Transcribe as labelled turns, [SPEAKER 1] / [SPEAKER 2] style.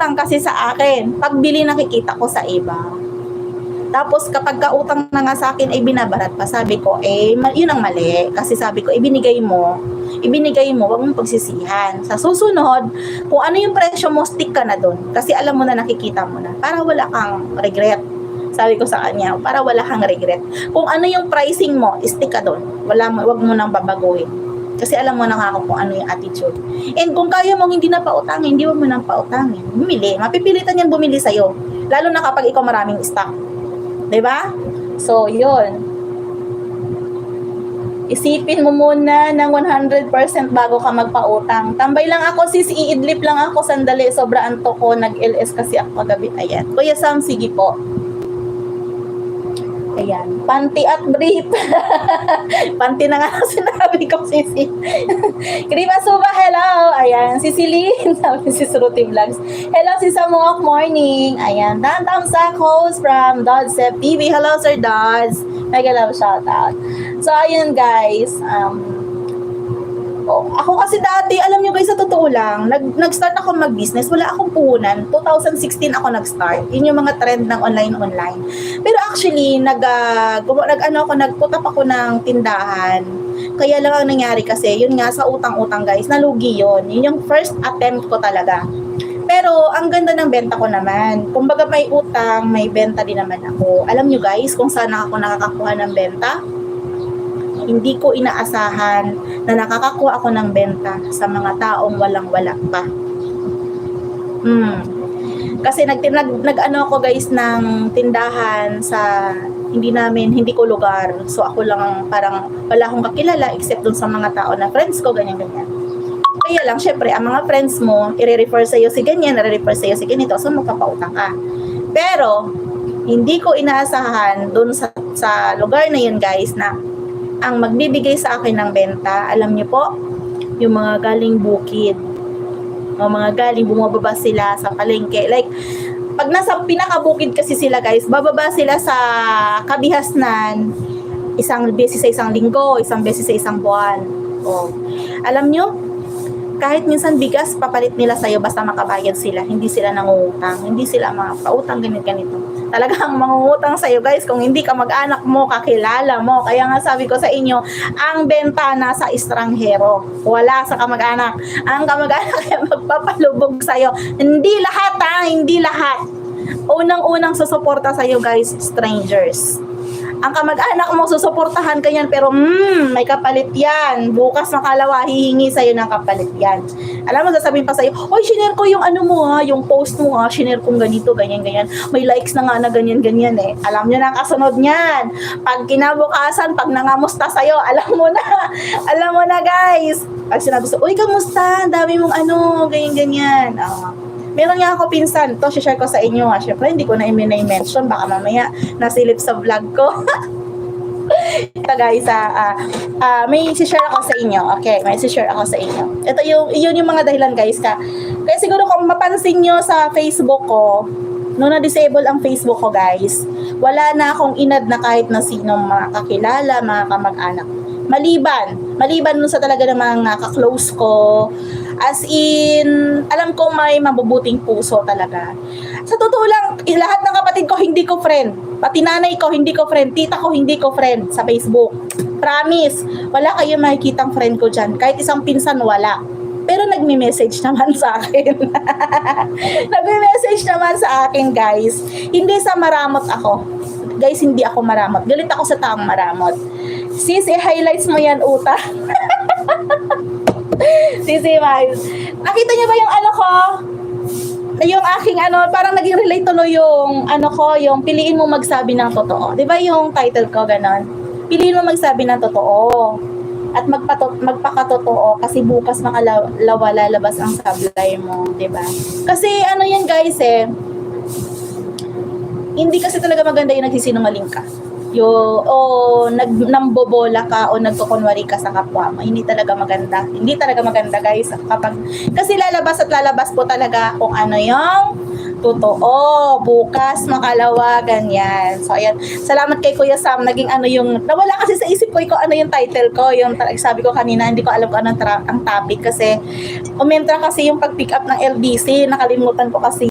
[SPEAKER 1] utang kasi sa akin. Pagbili nakikita ko sa iba. Tapos kapag kautang na nga sa akin ay binabarat pa. Sabi ko, yun ang mali. Kasi sabi ko, ibinigay mo, wag mong pagsisihan. Sa susunod, kung ano yung presyo mo, stick ka na doon. Kasi alam mo na, nakikita mo na. Para wala kang regret. Sabi ko sa kanya, para wala kang regret. Kung ano yung pricing mo, stick ka doon. Wag mo nang babaguhin. Kasi alam mo na nga kung ano yung attitude. And kung kaya mong hindi na pautangin, hindi mo nang pautangin. Bumili. Mapipilitan yan bumili sa'yo. Lalo na kapag ikaw maraming stock. Diba? So, yun. Isipin mo muna ng 100% bago ka magpautang. Tambay lang ako, sis. Iidlip lang ako. Sandali. Sobra anto ko. Nag-LS kasi ako kagabi. Ayan. Kuya Sam, sige po. Ayan. Panty at brief. Panty na nga sinabi ko, sisi. Krima Suba, hello. Ayan. Si Celine. Sabi si Ruti Vlogs. Hello, si Samuok. Morning. Ayan. Dan Tamsak, host from Dodsep TV. Hello, Sir Dods. Mega love shoutout. So, ayun, guys. Ako kasi dati, alam nyo guys, sa totoo lang, nag-start ako mag-business, wala akong puhunan. 2016 ako nag-start. Yun yung mga trend ng online. Pero actually, nag-put up ako ng tindahan. Kaya lang ang nangyari kasi, yun nga, sa utang-utang guys, nalugi yun. Yun yung first attempt ko talaga. Pero, ang ganda ng benta ko naman. Kumbaga may utang, may benta din naman ako. Alam nyo guys, kung saan ako nakakakuha ng benta? Hindi ko inaasahan na nakakakuha ako ng benta sa mga taong walang-wala pa. Kasi nag-ano ako guys ng tindahan sa hindi ko lugar. So ako lang parang wala akong kakilala except dun sa mga tao na friends ko, ganyan-ganyan. Kaya lang, syempre, ang mga friends mo, i-refer sa'yo si ganyan, i-refer sa'yo si ganito, so magpapautang ka. Pero, hindi ko inaasahan dun sa lugar na yun guys na ang magbibigay sa akin ng benta, alam niyo po, yung mga galing bukid. Mga galing, bumababa sila sa palengke. Like, pag nasa pinakabukid kasi sila guys, bababa sila sa kabihasnan, isang beses sa isang linggo, isang beses sa isang buwan. Alam niyo, kahit minsan bigas, papalit nila sa'yo basta makabayad sila. Hindi sila nangungutang. Hindi sila mga pautang ganito. Talagang mangungutang sa'yo guys kung hindi ka mag-anak mo, kakilala mo. Kaya nga sabi ko sa inyo, ang benta nasa estranghero. Wala sa kamag-anak. Ang kamag-anak ay magpapalubog sa'yo. Hindi lahat hindi lahat. Unang-unang susuporta sa'yo guys, strangers. Ang kamag-anak mo, susuportahan ka yan, pero may kapalit yan. Bukas makalawa, hihingi sa'yo ng kapalit yan. Alam mo, sasabihin pa sa'yo, oy, shinare ko yung ano mo yung post mo shinare kong ganito, ganyan. May likes na nga na ganyan eh. Alam nyo na ang kasunod niyan. Pag kinabukasan, pag nangamusta sa'yo, alam mo na guys. Pag sinabi sa'yo, uy, kamusta? Dami mong ganyan. Meron nga ako pinsan, to share ko sa inyo syempre hindi ko na i-mention, baka mamaya nasilip sa vlog ko. Ito guys, may i-share ako sa inyo. Okay, may i-share ako sa inyo. Ito yun yung mga dahilan guys kaya siguro kung mapansin nyo sa Facebook ko, nung na-disable ang Facebook ko guys, wala na akong inad na kahit na sinong mga kakilala, mga kamag-anak. Maliban nun sa talaga ng mga ka-close ko, as in, alam ko may mabubuting puso talaga. Sa totoo lang, lahat ng kapatid ko hindi ko friend. Pati nanay ko hindi ko friend. Tita ko hindi ko friend sa Facebook. Promise, wala kayo makikitang friend ko dyan. Kahit isang pinsan, wala. Pero nagme-message naman sa akin. Nagme-message naman sa akin, guys. Hindi sa maramot ako. Guys, hindi ako maramot. Galit ako sa taong maramot. Sis, highlights mo yan, uta. Sisi, Miles. Nakita niyo ba yung ano ko? Yung aking parang naging relate tuloy yung yung piliin mo magsabi ng totoo. 'Di ba yung title ko ganon? Piliin mo magsabi ng totoo. At magpakatotoo kasi bukas lalabas ang sablay mo, 'di ba? Kasi yan guys hindi kasi talaga maganda yung nagsisinungaling ka. Nambobola ka o nagkukunwari ka sa kapwa mo. Hindi talaga maganda guys kasi lalabas po talaga kung ano yung totoo, bukas, makalawa, ganyan. So ayan, salamat kay Kuya Sam, naging nawala kasi sa isip ko kung ano yung title ko, yung sabi ko kanina, hindi ko alam kung ano ang topic kasi umentra kasi yung pag-pick up ng LBC, nakalimutan ko kasi